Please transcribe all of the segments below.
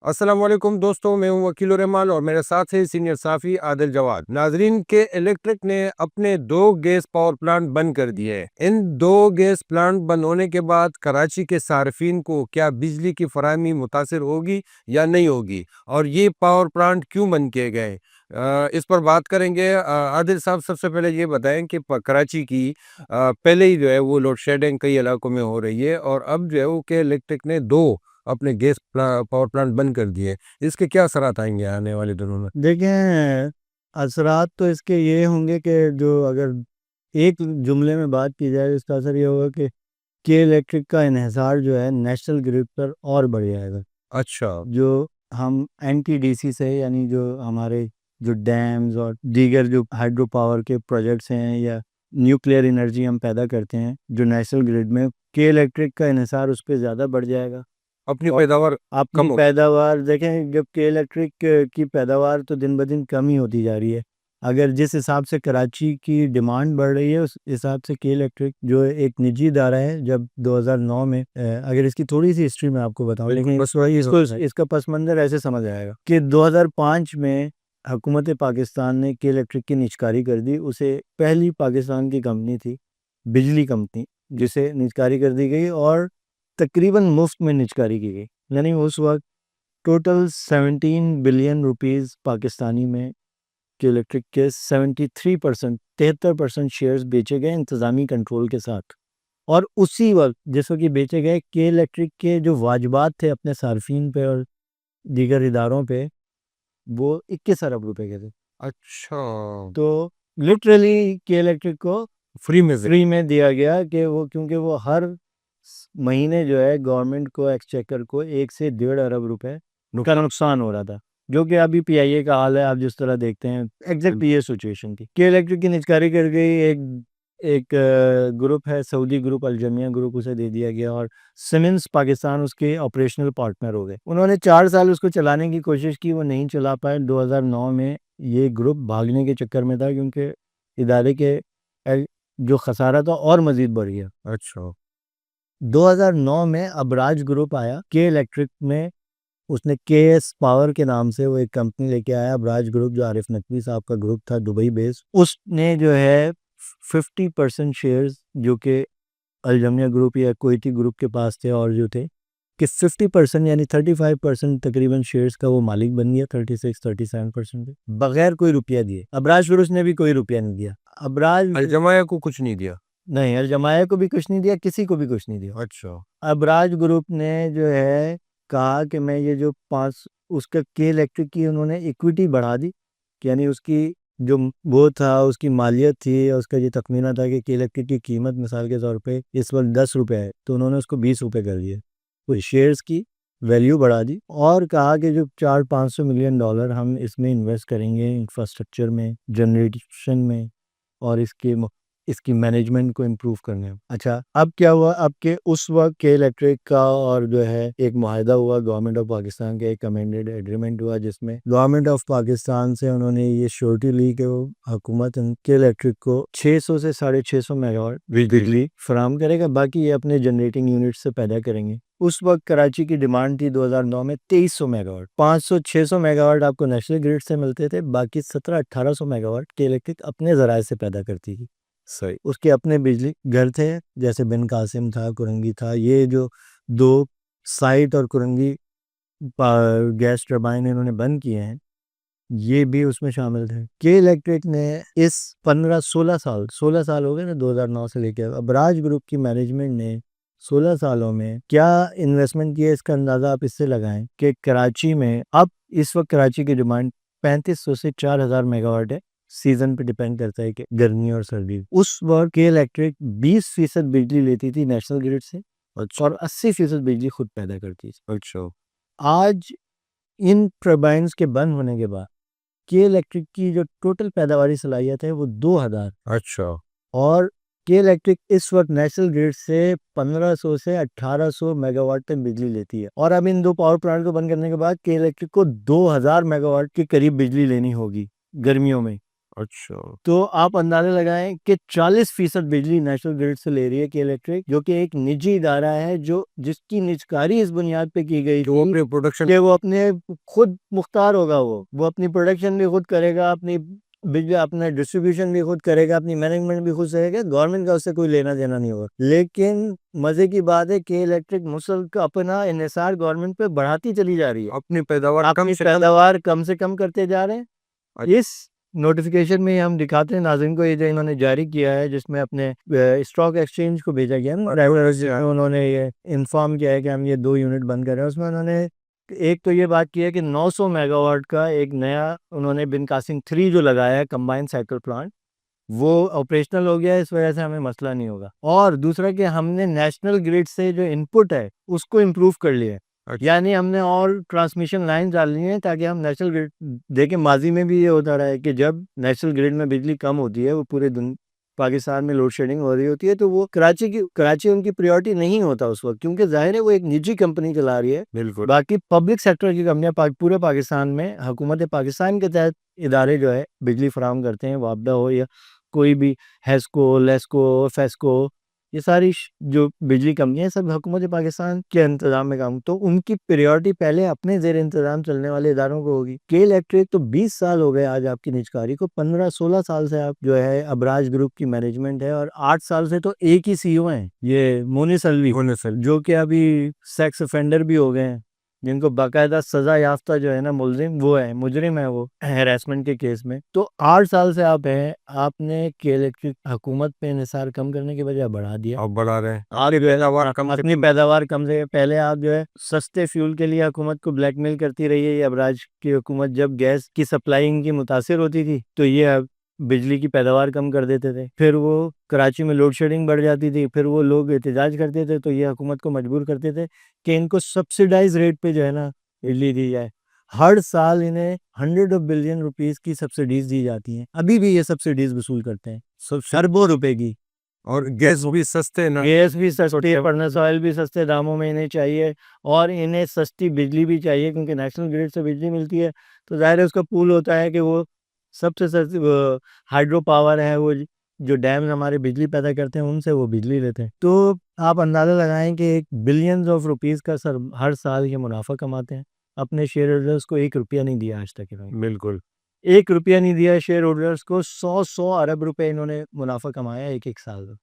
السلام علیکم دوستوں، میں ہوں وکیل الرحمان اور میرے ساتھ ہے سینئر صحافی عادل جواد۔ ناظرین، کے الیکٹرک نے اپنے 2 گیس پاور پلانٹ بند کر دیے۔ ان 2 گیس پلانٹ بند ہونے کے بعد کراچی کے صارفین کو کیا بجلی کی فراہمی متاثر ہوگی یا نہیں ہوگی، اور یہ پاور پلانٹ کیوں بند کیے گئے، اس پر بات کریں گے۔ عادل صاحب، سب سے پہلے یہ بتائیں کہ کراچی کی پہلے ہی جو ہے وہ لوڈ شیڈنگ کئی علاقوں میں ہو رہی ہے، اور اب جو ہے وہ کہ الیکٹرک نے 2 اپنے گیس پاور پلانٹ بند کر دیے۔ اس کے کیا اثرات آئیں گے آنے والے دنوں میں؟ دیکھیں، اثرات تو اس کے یہ ہوں گے کہ جو اگر ایک جملے میں بات کی جائے، اس کا اثر یہ ہوگا کہ الیکٹرک کا انحصار جو ہے نیشنل گرڈ پر اور بڑھ جائے گا۔ اچھا، جو ہم این ٹی ڈی سی سے، یعنی جو ہمارے جو ڈیمز اور دیگر جو ہائیڈرو پاور کے پروجیکٹس ہیں یا نیوکلیئر انرجی ہم پیدا کرتے ہیں جو نیشنل گرڈ میں، الیکٹرک کا انحصار اس پہ زیادہ بڑھ جائے گا۔ اپنی پیداوار اپنی کم ہوگی۔ پیداوار دیکھیں، جب کہ الیکٹرک کی پیداوار تو دن بدن کم ہی ہوتی جا رہی ہے۔ اگر جس حساب سے کراچی کی ڈیمانڈ بڑھ رہی ہے، اس حساب سے الیکٹرک جو ایک نجی ادارہ ہے، جب 2009 میں اگر اس کی تھوڑی سی ہسٹری میں آپ کو بتاؤں، لیکن اس کا پس منظر ایسے سمجھ آئے گا کہ 2005 میں حکومت پاکستان نے الیکٹرک کی نجکاری کر دی۔ اسے پہلی پاکستان کی کمپنی تھی، بجلی کمپنی، جسے نجکاری کر دی گئی اور تقریباً مفت میں نجکاری کی گئی۔ یعنی اس وقت ٹوٹل 17 بلین روپیز پاکستانی میں الیکٹرک کے 73% شیئرز بیچے گئے انتظامی کنٹرول کے ساتھ۔ اور اسی وقت جس وقت یہ بیچے گئے، الیکٹرک کے جو واجبات تھے اپنے صارفین پہ اور دیگر اداروں پہ، وہ 21 ارب روپے کے تھے۔ اچھا، تو لٹرلی الیکٹرک کو فری میں دیا گیا کہ وہ، کیونکہ وہ ہر مہینے جو ہے گورنمنٹ کو، ایکسچیکر کو 1 سے 1.5 ارب روپے کا نقصان ہو رہا تھا، جو کہ ابھی پی آئی اے کا حال ہے۔ آپ جس طرح دیکھتے ہیں، ایگزیکٹ یہ سچویشن تھی۔ الیکٹرک کی نجکاری کر گئی۔ ایک گروپ ہے، سعودی گروپ، الجمیہ گروپ، اسے دے دیا گیا، اور سیمنز پاکستان اس کے آپریشنل پارٹنر ہو گئے۔ انہوں نے 4 سال اس کو چلانے کی کوشش کی، وہ نہیں چلا پائے۔ 2009 میں یہ گروپ بھاگنے کے چکر میں تھا، کیونکہ ادارے کے جو خسارہ تھا اور مزید بڑھ گیا۔ اچھا، 2009 میں ابراج گروپ آیا الیکٹرک میں۔ اس نے کے ایس پاور کے نام سے وہ ایک کمپنی لے کے آیا، ابراج گروپ، جو عارف نقوی صاحب کا گروپ تھا، دبئی بیس۔ اس نے جو ہے 50% شیئرز، جو کہ الجمیہ گروپ یا کوئٹی گروپ کے پاس تھے، اور جو تھے کہ 50% یعنی 35% تقریباً شیئرز کا وہ مالک بن گیا، 37% بغیر کوئی روپیہ دیے۔ ابراج گروپ نے بھی کوئی روپیہ نہیں دیا۔ الجماعہ کو کچھ نہیں دیا؟ نہیں، الجماعہ کو بھی کچھ نہیں دیا، کسی کو بھی کچھ نہیں دیا۔ اچھا، ابراج گروپ نے جو ہے کہا کہ میں یہ جو اس کا الیکٹرک کی انہوں نے ایکویٹی بڑھا دی، یعنی اس کی جو وہ تھا، اس کی مالیت تھی، اس کا یہ تخمینہ تھا کہ الیکٹرک کی قیمت مثال کے طور پہ اس وقت 10 روپے ہے، تو انہوں نے اس کو 20 روپے کر دیا۔ وہ شیئرز کی ویلیو بڑھا دی، اور کہا کہ جو $400-500 ملین ہم اس میں انویسٹ کریں گے، انفراسٹرکچر میں، جنریشن میں، اور اس کی مینجمنٹ کو امپروو کرنے میں۔ اچھا، اب کیا ہوا؟ اب کہ اس وقت الیکٹرک کا اور جو ہے ایک معاہدہ ہوا گورنمنٹ آف پاکستان کا، ایک امینڈڈ ایگریمنٹ ہوا، جس میں گورنمنٹ آف پاکستان سے انہوں نے یہ شورٹی لی کہ وہ حکومت الیکٹرک کو 600 سے 650 میگا واٹ بجلی فراہم کرے گا، باقی یہ اپنے جنریٹنگ یونٹ سے پیدا کریں گے۔ اس وقت کراچی کی ڈیمانڈ تھی 2009 میں 2300 میگا واٹ، 500-600 میگا واٹ آپ کو نیشنل گرڈ سے ملتے تھے، باقی 1700-1800 میگا واٹ الیکٹرک اپنے ذرائع سے پیدا کرتی تھی۔ صحیح۔ اس کے اپنے بجلی گھر تھے، جیسے بن قاسم تھا، کرنگی تھا، یہ جو 2 سائٹ اور کرنگی گیس ٹربائن انہوں نے بند کیے ہیں، یہ بھی اس میں شامل تھے۔ الیکٹرک نے اس 16 سال ہو گئے نا، 2009 سے لے کے ابراج گروپ کی مینجمنٹ نے 16 سالوں میں کیا انویسٹمنٹ کی ہے، اس کا اندازہ آپ اس سے لگائیں کہ کراچی میں اب اس وقت کراچی کی ڈیمانڈ 3500 سے 4000 میگا واٹ ہے، سیزن پہ ڈیپینڈ کرتا ہے کہ گرمی اور سردی۔ اس وقت الیکٹرک 20% بجلی لیتی تھی نیشنل گرڈ سے، اور 80% بجلی خود پیدا کرتی تھی۔ اچھا، آج ان ٹربائنز کے بند ہونے کے بعد الیکٹرک کی جو ٹوٹل پیداواری صلاحیت ہے وہ 2000، اچھا، اور الیکٹرک اس وقت نیشنل گرڈ سے 1500 سے 1800 میگا واٹ تک بجلی لیتی ہے۔ اور اب ان 2 پاور پلانٹ کو بند کرنے کے بعد الیکٹرک کو 2000 میگا واٹ کے قریب بجلی لینی ہوگی گرمیوں میں۔ اچھا تو آپ اندازہ لگائیں کہ 40% بجلی نیشنل گرڈ سے لے رہی ہے کے الیکٹرک، جو کہ ایک نجی ادارہ ہے جس کی نجکاری اس بنیاد پہ کی گئی کہ وہ تھی اپنے پروڈکشن کہ وہ اپنے خود مختار ہوگا، وہ اپنی پروڈکشن بھی خود کرے گا، اپنی بجلی اپنا ڈسٹریبیوشن بھی خود کرے گا، اپنی مینجمنٹ بھی خود کرے گا، گورنمنٹ کا اس سے کوئی لینا دینا نہیں ہوگا۔ لیکن مزے کی بات ہے کہ الیکٹرک مسلسل اپنا انحصار گورنمنٹ پہ بڑھاتی چلی جا رہی ہے، اپنی پیداوار اپنی پیداوار کم سے کم کرتے جا رہے ہیں۔ اس نوٹیفیکیشن میں ہم دکھاتے ہیں ناظرین کو، یہ جو انہوں نے جاری کیا ہے، جس میں اپنے اسٹاک ایکسچینج کو بھیجا گیا نا، انہوں نے یہ انفارم کیا ہے کہ ہم یہ 2 یونٹ بند کر رہے ہیں۔ اس میں انہوں نے ایک تو یہ بات کی ہے کہ 900 میگا واٹ کا ایک نیا انہوں نے بن قاسم 3 جو لگایا ہے کمبائن سائیکل پلانٹ، وہ آپریشنل ہو گیا ہے، اس وجہ سے ہمیں مسئلہ نہیں ہوگا۔ اور دوسرا کہ ہم نے نیشنل گریڈ سے جو انپٹ ہے اس کو امپروو کر لیا ہے، یعنی ہم نے اور ٹرانسمیشن لائن ڈال لی ہیں تاکہ ہم نیشنل گریڈ دیکھیں۔ ماضی میں بھی یہ ہوتا رہا ہے کہ جب نیشنل گریڈ میں بجلی کم ہوتی ہے، وہ پورے پاکستان میں لوڈ شیڈنگ ہو رہی ہوتی ہے، تو وہ کراچی ان کی پریورٹی نہیں ہوتا اس وقت، کیونکہ ظاہر ہے وہ ایک نجی کمپنی چلا رہی ہے۔ بالکل باقی پبلک سیکٹر کی کمپنیاں پورے پاکستان میں حکومت پاکستان کے تحت ادارے جو ہے بجلی فراہم کرتے ہیں، وابڈا ہو یا کوئی بھی ہیسکو، لیسکو، فیسکو، یہ ساری جو بجلی کمپنیاں سب حکومت پاکستان کے انتظام میں کام، تو ان کی پریورٹی پہلے اپنے زیر انتظام چلنے والے اداروں کو ہوگی۔ کے الیکٹرک تو 20 سال ہو گئے آج آپ کی نجکاری کو، 15-16 سال سے آپ جو ہے ابراج گروپ کی مینجمنٹ ہے، اور 8 سال سے تو ایک ہی سی او ہیں، یہ مونس الوی، جو کہ ابھی سیکس افینڈر بھی ہو گئے ہیں، جن کو باقاعدہ سزا یافتہ جو ہے نا مجرم ہے وہ ہیراسمنٹ کے کیس میں۔ تو 8 سال سے آپ ہیں، آپ نے کے الیکٹرک حکومت پہ انحصار کم کرنے کی بجائے بڑھا دیا، اب بڑھا رہے ہیں آپ جو ہے اپنی پیداوار کم سے پہلے آپ جو ہے سستے فیول کے لیے حکومت کو بلیک میل کرتی رہی ہے۔ یہ ابراج کی حکومت جب گیس کی سپلائی ان کی متاثر ہوتی تھی تو یہ بجلی کی پیداوار کم کر دیتے تھے، پھر وہ کراچی میں لوڈ شیڈنگ بڑھ جاتی تھی، پھر وہ لوگ احتجاج کرتے تھے تو یہ حکومت کو مجبور کرتے تھے کہ ان کو سبسیڈائز ریٹ پہ جو ہے نا بجلی دی جائے۔ ہر سال انہیں 100 بلین روپیز کی سبسڈیز دی جاتی ہیں، ابھی بھی یہ سبسڈیز وصول کرتے ہیں اربوں روپے کی، اور گیس بھی سستے نا، گیس بھی سستی، فرنس آئل بھی سستے داموں میں انہیں چاہیے، اور انہیں سستی بجلی بھی چاہیے، کیونکہ نیشنل گریڈ سے بجلی ملتی ہے تو ظاہر ہے اس کا پول ہوتا ہے کہ وہ سب سے سستی ہائیڈرو پاور ہے، وہ جو ڈیمز ہمارے بجلی پیدا کرتے ہیں ان سے وہ بجلی لیتے ہیں۔ تو آپ اندازہ لگائیں کہ ایک بلینز آف روپیز کا ہر سال یہ منافع کماتے ہیں، اپنے شیئر ہولڈرز کو 1 روپیہ نہیں دیا آج تک انہوں نے، بالکل 1 روپیہ نہیں دیا شیئر ہولڈرز کو، 100 ارب روپے انہوں نے منافع کمایا ایک سال میں،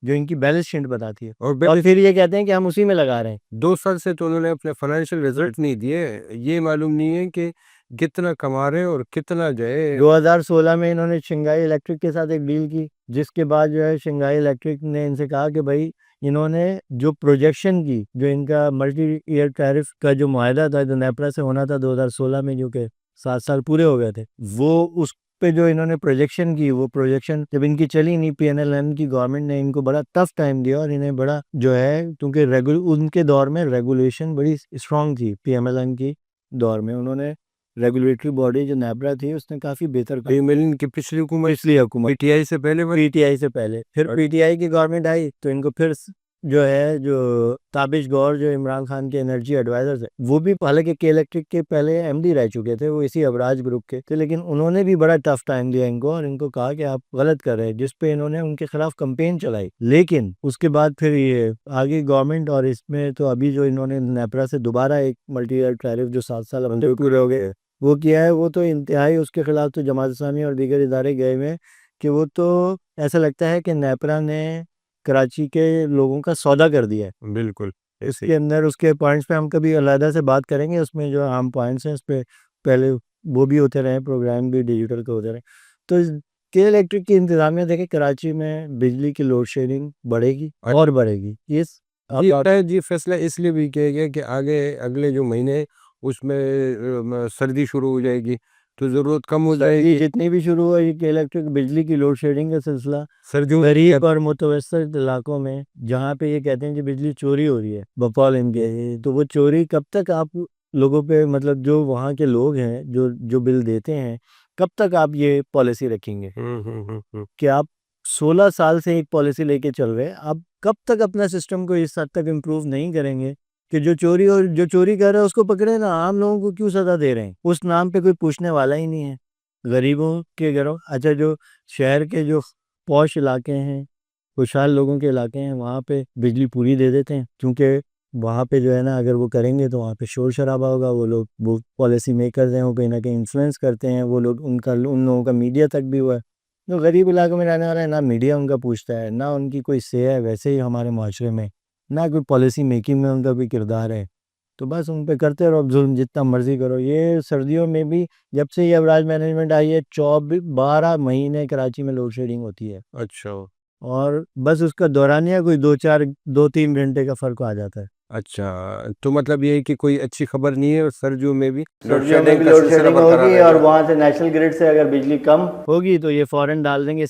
جو ان کی بیلنس شیٹ بتاتی ہے، اور پھر یہ کہتے ہیں کہ ہم اسی میں لگا رہے ہیں۔ 2 سال سے تو انہوں نے اپنے فائنینشیل رزلٹ نہیں دیے، یہ معلوم نہیں ہے کہ کتنا کما رہے ہیں اور کتنا جو ہے۔ 2016 میں انہوں نے شنگھائی الیکٹرک کے ساتھ ایک ڈیل کی، جس کے بعد جو ہے شنگھائی الیکٹرک نے ان سے کہا کہ بھائی انہوں نے جو پروجیکشن کی، جو ان کا ملٹی ایئر ٹیرف کا جو معاہدہ تھا جو نیپرا سے ہونا تھا 2016 میں، جو کہ 7 سال پورے ہو گئے تھے، وہ اس پہ جو انہوں نے پروجیکشن کی، وہ پروجیکشن جب ان کی چلی نہیں، پی این ایل این کی گورنمنٹ نے ان کو بڑا ٹف ٹائم دیا، اور انہیں بڑا جو ہے، کیونکہ ان کے دور میں ریگولیشن بڑی اسٹرانگ تھی، پی ایم ایل این کی دور میں انہوں نے ریگولیٹری باڈی جو نیبرا تھی اس نے کافی بہتر پی ایم ایل این کی پچھلی حکومت پی ٹی آئی سے پہلے پی ٹی آئی سے پہلے، پھر پی ٹی آئی کی گورنمنٹ آئی تو ان کو پھر جو ہے جو تابش گور جو عمران خان کے انرجی ایڈوائزر تھے، وہ بھی حالانکہ کے الیکٹرک کے پہلے ایم ڈی رہ چکے تھے، وہ اسی ابراج گروپ کے تھے، لیکن انہوں نے بھی بڑا ٹف ٹائم دیا ان کو، اور ان کو کہا کہ آپ غلط کر رہے ہیں، جس پہ انہوں نے ان کے خلاف کمپین چلائی۔ لیکن اس کے بعد پھر یہ آگے گورنمنٹ، اور اس میں تو ابھی جو انہوں نے نیپرا سے دوبارہ ایک ملٹی ایئر ٹیرف جو 7 سال پورے ہو گئے وہ کیا ہے، وہ تو انتہائی اس کے خلاف تو جماعت اسلامی اور دیگر ادارے گئے ہوئے کہ وہ تو ایسا لگتا ہے کہ نیپرا نے کراچی کے لوگوں کا سودا کر دیا ہے۔ بالکل اس کے اندر اس کے پوائنٹس پہ ہم کبھی علیحدہ سے بات کریں گے، اس میں جو عام پوائنٹس ہیں اس پہ پہلے وہ بھی ہوتے رہے، پروگرام بھی ڈیجیٹل کے ہوتے رہے۔ تو کے الیکٹرک کی انتظامیہ دیکھیں، کراچی میں بجلی کی لوڈ شیڈنگ بڑھے گی اور بڑھے گی۔ جی فیصلہ اس لیے بھی کیا گیا کہ آگے اگلے جو مہینے اس میں سردی شروع ہو جائے گی تو ضرورت کم ہو جائے گی، جتنی بھی شروع ہوئی کہ الیکٹرک بجلی کی لوڈ شیڈنگ کا سلسلہ غریب اور متوسط علاقوں میں، جہاں پہ یہ کہتے ہیں کہ بجلی چوری ہو رہی ہے بقول ان کے، تو وہ چوری کب تک آپ لوگوں پہ، مطلب جو وہاں کے لوگ ہیں جو بل دیتے ہیں، کب تک آپ یہ پالیسی رکھیں گے کہ آپ 16 سال سے ایک پالیسی لے کے چل رہے ہیں، آپ کب تک اپنا سسٹم کو اس حد تک امپروو نہیں کریں گے کہ جو چوری کر رہا ہے اس کو پکڑے نا، عام لوگوں کو کیوں سزا دے رہے ہیں؟ اس نام پہ کوئی پوچھنے والا ہی نہیں ہے۔ غریبوں کے گھروں اچھا جو شہر کے جو پوش علاقے ہیں خوشحال لوگوں کے علاقے ہیں وہاں پہ بجلی پوری دے دیتے ہیں، کیونکہ وہاں پہ جو ہے نا اگر وہ کریں گے تو وہاں پہ شور شرابہ ہوگا، وہ لوگ وہ پالیسی میکرز ہیں وہ کہیں نہ کہیں انفلوئنس کرتے ہیں، وہ لوگ ان لوگوں کا میڈیا تک بھی ہوا ہے۔ جو غریب علاقوں میں رہنے والا ہے نہ میڈیا ان کا پوچھتا ہے، نہ ان کی کوئی سے ہے ویسے ہی ہمارے معاشرے میں، نہ کوئی پالیسی میکنگ میں ان کا کوئی کردار ہے، تو بس ان پہ کرتے رہو ظلم جتنا مرضی کرو۔ یہ سردیوں میں بھی جب سے یہ ابراج مینجمنٹ آئی ہے 12 مہینے کراچی میں لوڈ شیڈنگ ہوتی ہے، اچھا اور بس اس کا دورانیہ کوئی 2-3 گھنٹے کا فرق آ جاتا ہے۔ اچھا، تو مطلب یہ ہے کہ کوئی اچھی خبر نہیں ہے، اور سردیوں میں بھی سردیوں میں بھی لوڈ شیڈنگ ہوگی، اور وہاں سے نیشنل گریڈ سے اگر بجلی کم ہوگی تو یہ فوراً ڈال دیں گے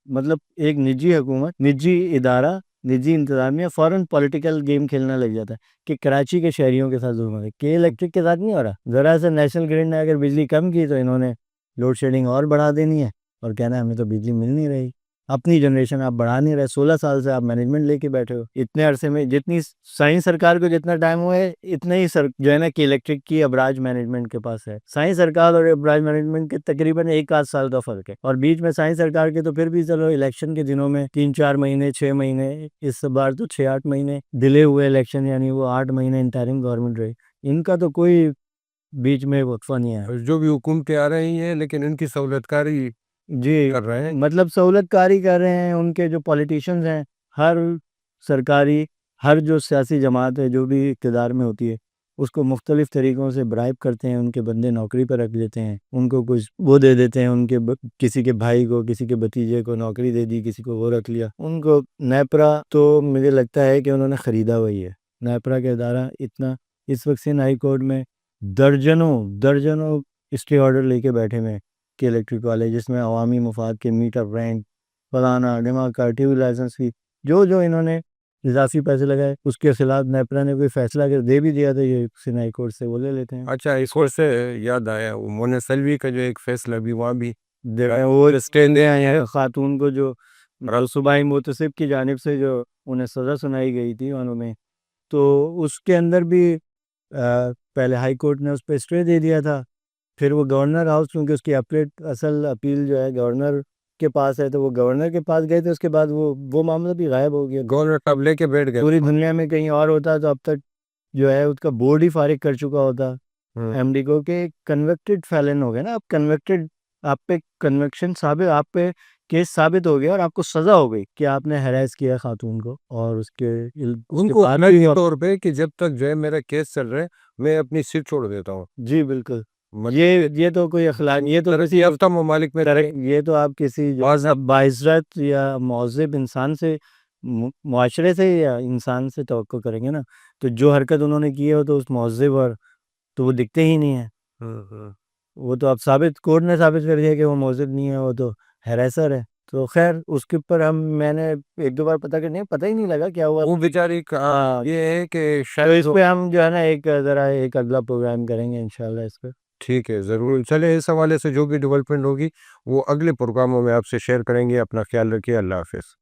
مطلب ایک نجی حکومت، نجی ادارہ، نجی انتظامیہ فوراً پولیٹیکل گیم کھیلنا لگ جاتا ہے کہ کراچی کے شہریوں کے ساتھ ظلم ہو رہا ہے، کہ الیکٹرک کے ساتھ نہیں ہو رہا، ذرا سے نیشنل گریڈ نے اگر بجلی کم کی تو انہوں نے لوڈ شیڈنگ اور بڑھا دینی ہے اور کہنا ہے ہمیں تو بجلی مل نہیں رہی۔ اپنی جنریشن آپ بڑھا نہیں رہے، 16 سال سے آپ مینجمنٹ لے کے بیٹھے ہو، اتنے عرصے میں جتنی سائنس سرکار کو جتنا ٹائم ہوا ہے اتنا ہی جو ہے نا کہ الیکٹرک کی ابراج مینجمنٹ کے پاس ہے۔ سائنس سرکار اور ابراج مینجمنٹ کے تقریباً 1 آدھ سال کا فرق ہے، اور بیچ میں سائنس سرکار کے تو پھر بھی چلو الیکشن کے دنوں میں 3-4 مہینے 6 مہینے، اس بار تو 6-8 مہینے ڈیلے ہوئے الیکشن، یعنی وہ 8 مہینے انٹرم گورنمنٹ رہی، ان کا تو کوئی بیچ میں وقفہ نہیں ہے۔ جو بھی حکومتیں آ رہی ہیں لیکن ان کی سہولت کاری جی کر رہے ہیں۔ مطلب سہولت کاری کر رہے ہیں، ان کے جو پولیٹیشنز ہیں، ہر سرکاری ہر جو سیاسی جماعت ہے جو بھی اقتدار میں ہوتی ہے اس کو مختلف طریقوں سے برائب کرتے ہیں، ان کے بندے نوکری پر رکھ لیتے ہیں، ان کو کچھ وہ دے دیتے ہیں، ان کے کسی کے بھائی کو کسی کے بھتیجے کو نوکری دے دی، کسی کو وہ رکھ لیا ان کو۔ نیپرا تو مجھے لگتا ہے کہ انہوں نے خریدا ہوئی ہے، نیپرا کا ادارہ اتنا اس وقت سندھ ہائی کورٹ میں درجنوں اسٹے آرڈر لے کے بیٹھے ہوئے ہیں کہ الیکٹرک والے، جس میں عوامی مفاد کے میٹر رینٹ فلانا ڈیماکا ٹی وی لائسنس کی جو انہوں نے اضافی پیسے لگائے اس کے خلاف نیپرا نے کوئی فیصلہ اگر دے بھی دیا تو یہ سندھ ہائی کورٹ سے وہ لے لیتے ہیں۔ اچھا، اس وقت سے یاد آیا وہ مونا سلوی کا جو ایک فیصلہ بھی وہاں بھی وہ اسٹینڈ ہیں خاتون کو جو صوبائی محتسب کی جانب سے جو انہیں سزا سنائی گئی تھی انہوں میں، تو اس کے اندر بھی پہلے ہائی کورٹ نے اس پہ اسٹے دے دیا تھا، پھر وہ گورنر ہاؤس کیونکہ اس کی اصل اپیل جو ہے گورنر کے پاس ہے تو وہ گورنر کے پاس گئے تھے، اس کے بعد وہ معاملہ بھی غائب ہو گیا۔ گورنر صاحب لے کے بیٹھ گئے، پوری دنیا میں کہیں اور ہوتا تو اب تک جو ہے اس کا بورڈ ہی فارغ کر چکا ہوتا ایم ڈی کو کہ کنوکٹڈ فیلن ہو گیا نا، اب کنوکٹڈ، آپ پہ کنوکشن ثابت، آپ پہ کیس ثابت ہو گیا اور آپ کو سزا ہو گئی کہ آپ نے ہیراس کیا خاتون کو، اور اس کے ان کو الگ طور پہ کہ جب تک جو ہے میرا کیس چل رہا ہے میں اپنی سیٹ چھوڑ دیتا ہوں۔ جی بالکل، یہ تو کوئی اخلاق، یہ تو ترقی یافتہ ممالک میں یہ تو آپ کسی باعزت یا مہذب انسان سے، معاشرے سے یا انسان سے توقع کریں گے نا، تو جو حرکت انہوں نے کی ہے وہ تو اس مہذب اور تو وہ دکھتے ہی نہیں ہیں، وہ تو اب کورٹ نے ثابت کر دیا کہ وہ مہذب نہیں ہے، وہ تو ہیریسر ہے۔ تو خیر اس کے اوپر میں نے 1-2 بار پتہ ہی نہیں لگا کیا ہوا وہ بیچاری کا یہ ہے کہ تو شاید اس پہ ہم جو ہے نا ایک اگلا پروگرام کریں گے انشاءاللہ اس پہ۔ ٹھیک ہے، ضرور چلے، اس حوالے سے جو بھی ڈیولپمنٹ ہوگی وہ اگلے پروگراموں میں آپ سے شیئر کریں گے۔ اپنا خیال رکھیے، اللہ حافظ۔